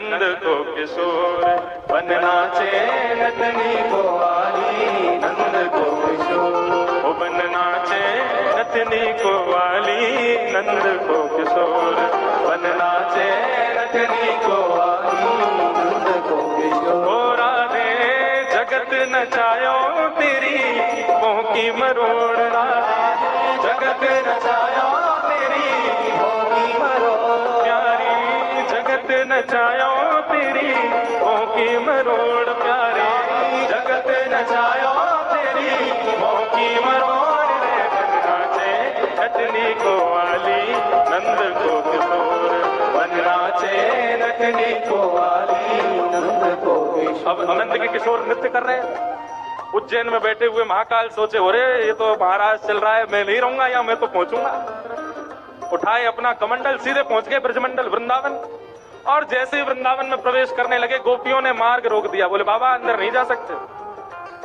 नंद को किशोर बन नाचे नतनी को वाली, नंद को किशोर ओ बन नाचे नतनी को वाली, नंद को किशोर बन नाचे नतनी को वाली, नंद को किशोर। ओ राधे जगत नचायो तेरी मोह की मरोड़, जगत नचायो तेरी मोह की मरोड़, प्यारी जगत नचायो तेरी मोह की मरोड़, प्यारी जगत नचायो तेरी मोह की मरोड़। रे बन नाचे नतनी को वाली, नंद को किशोर बन नाचे नतनी को वाली, नंद को किशोर। अब नंद के किशोर नृत्य कर रहे हैं। उज्जैन में बैठे हुए महाकाल सोचे, अरे ये तो महाराज चल रहा है, मैं नहीं रहूंगा या मैं तो पहुंचूंगा। उठाए अपना कमंडल, सीधे पहुंच गए ब्रजमंडल वृंदावन। और जैसे ही वृंदावन में प्रवेश करने लगे, गोपियों ने मार्ग रोक दिया। बोले बाबा अंदर नहीं जा सकते।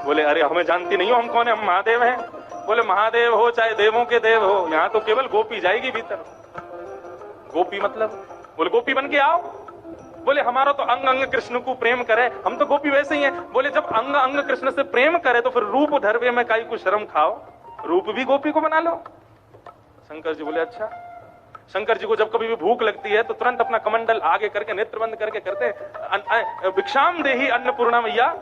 बोले अरे हमें जानती नहीं हो, हम कौन है, हम महादेव हैं। बोले महादेव हो चाहे देवों के देव हो, यहाँ तो केवल गोपी जाएगी भीतर। गोपी मतलब? बोले गोपी बन के आओ। बोले हमारा तो अंग अंग कृष्ण को प्रेम करे, हम तो गोपी वैसे ही हैं। बोले जब अंग अंग कृष्ण से प्रेम करे तो फिर रूप धरवे में काई को शर्म खाओ, रूप भी गोपी को बना लो। शंकर जी बोले अच्छा। शंकर जी को जब कभी भी भूख लगती है तो तुरंत अपना कमंडल आगे करके नेत्र बंद करके करते भिक्षाम देही अन्नपूर्णा मैया।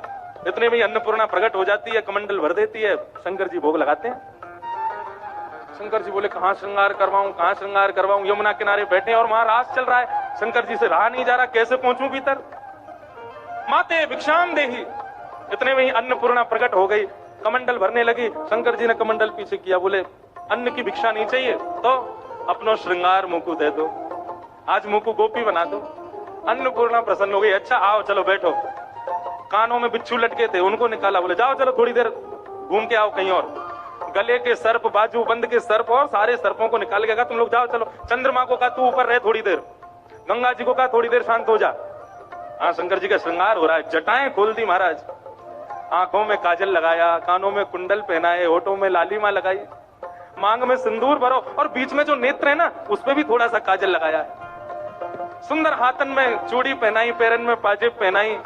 इतने में अन्नपूर्णा प्रकट हो जाती है, कमंडल भर देती है, शंकर जी भोग लगाते हैं। शंकर जी बोले कहां श्रृंगार करवाऊं, कहां श्रृंगार करवाऊं। यमुना किनारे बैठे और वहां रास चल रहा है, शंकर जी से रहा नहीं जा रहा, कैसे पहुंचूं भीतर। माते भिक्षाम देही। इतने में ही अन्नपूर्णा प्रकट हो गई, कमंडल भरने लगी। शंकर जी ने कमंडल पीछे किया, बोले अन्न की भिक्षा नहीं चाहिए तो अपनो श्रृंगार मुकु दे दो, आज मुकु गोपी बना दो। अन्नपूर्णा प्रसन्न हो गई, अच्छा आओ चलो बैठो। कानों में बिच्छू लटके थे, उनको निकाला। बोले जाओ चलो थोड़ी देर घूम के आओ कहीं और। गले के सर्प, बाजू बंद के सर्प और सारे सर्पों को निकाल के कहा तुम लोग जाओ चलो। चंद्रमा को कहा तू ऊपर रहे थोड़ी देर। गंगा जी को कहा थोड़ी देर शांत हो जा। हाँ शंकर जी का श्रृंगार हो रहा है, जटाएं खोल दी महाराज, आंखों में काजल लगाया, कानों में कुंडल पहनाए, होठों में लालिमा लगाई, मांग में सिंदूर भरो और बीच में जो नेत्र है ना उस पे भी थोड़ा सा काजल लगाया है। सुंदर हाथन में चूड़ी पहनाई, पैरन में पाजेब पहनाई,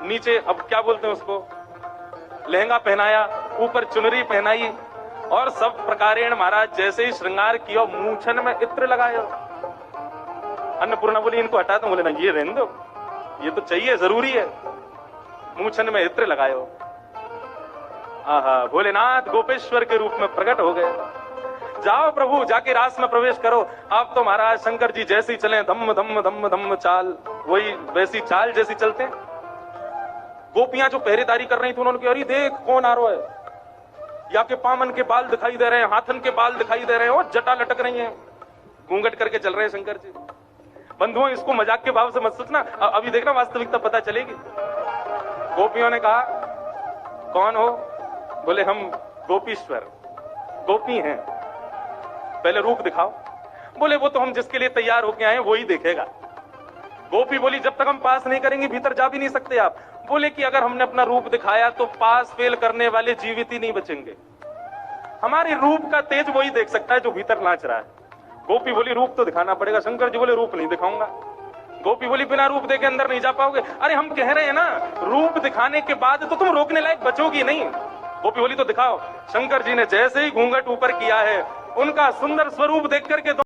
नीचे अब क्या बोलते हैं उसको, लहंगा पहनाया, ऊपर चुनरी पहनाई और सब प्रकारेण महाराज जैसे ही श्रृंगार किया, मूछन में इत्र लगाया। अन्नपूर्णा बोली इनको हटा दो। बोले ना ये रहने दो, ये तो चाहिए, जरूरी है। मूछन में इत्र लगायो। आहा, भोलेनाथ गोपेश्वर के रूप में प्रकट हो गए। जाओ प्रभु जाके रास में प्रवेश करो। आप तो महाराज शंकर जी जैसी चले, धम्म धम्म धम्म धम्म चाल, वही वैसी चाल जैसी चलते हैं। गोपियां जो पहरेदारी कर रही थी उन्होंने कहा अरे देख कौन आ रहा है, या के पामन के बाल दिखाई दे रहे हैं, हाथन के बाल दिखाई दे रहे हैं और जटा लटक रही हैं, घूंघट करके चल रहे हैं शंकर जी। बंधुओं इसको मजाक के भाव से मत सोचना, अभी देखना वास्तविकता पता चलेगी। गोपियों ने कहा कौन हो? बोले हम गोपीश्वर, गोपी हैं, पहले रूप दिखाओ। बोले वो तो हम जिसके लिए तैयार होके आए वो ही देखेगा। गोपी बोली जब तक हम पास नहीं करेंगे भीतर जा भी नहीं सकते आप। बोले कि अगर हमने अपना रूप दिखाया तो पास फेल करने वाले जीवित ही नहीं बचेंगे, हमारे रूप का तेज वही देख सकता है जो भीतर नाच रहा है। गोपी बोली रूप तो दिखाना पड़ेगा। शंकर जी बोले रूप नहीं दिखाऊंगा। गोपी बोली बिना रूप देखे अंदर नहीं जा पाओगे। अरे हम कह रहे हैं ना रूप दिखाने के बाद तो तुम रोकने लायक बचोगी नहीं। गोपी बोली तो दिखाओ। शंकर जी ने जैसे ही घूंघट ऊपर किया है, उनका सुंदर स्वरूप देख करके